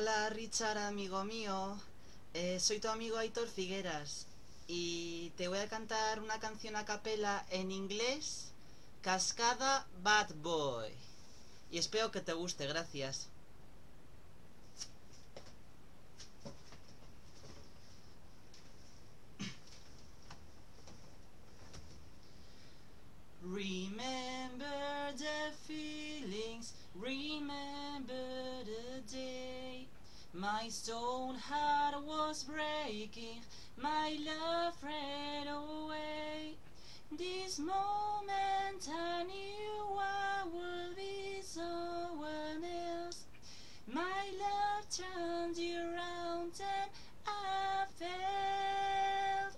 Hola Richard, amigo mío. Soy tu amigo Aitor Figueras y te voy a cantar una canción a capela en inglés, Cascada, Bad Boy. Y espero que te guste, gracias. Remember the feelings, remember the day. My stone heart was breaking, my love ran away. This moment I knew I would be someone else. My love turned you around and I felt.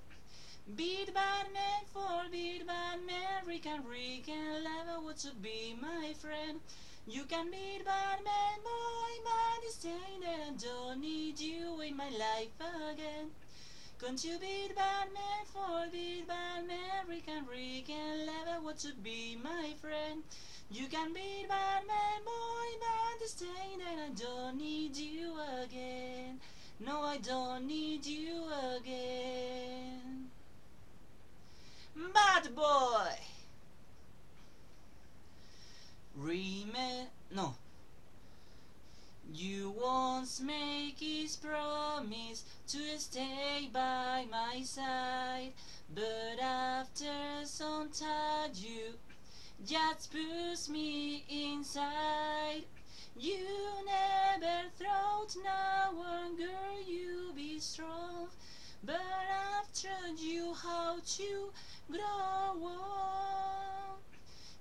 Beat bad man for beat bad man, Rick and Lava would to be my friend. You can beat bad man, boy, man is saying that I don't need you in my life again. Can't you beat bad man for beat bad man, Rick and Lava would to be my friend. You can beat bad man, boy, man is saying that I don't need you again. No, I don't need you again. Bad boy. No. You once make his promise to stay by my side, but after some time you just push me inside. You never thought now one girl you be strong, but I've taught you how to grow up.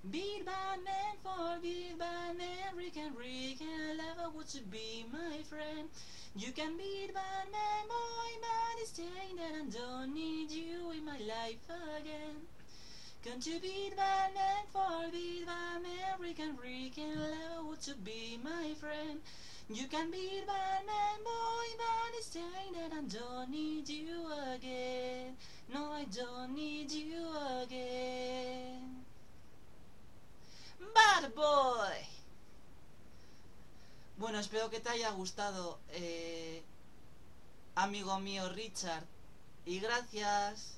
Beat bad man for beat bad man, Rick and Lava would to be my friend. You can beat bad man, boy, man is saying that I don't need you in my life again. Can't you beat bad man for beat bad man, Rick and Lava would to be my friend. You can beat bad man, boy, man is saying that I don't need you again. No, I don't need you again. Bad boy. Bueno, espero que te haya gustado, amigo mío Richard, y gracias.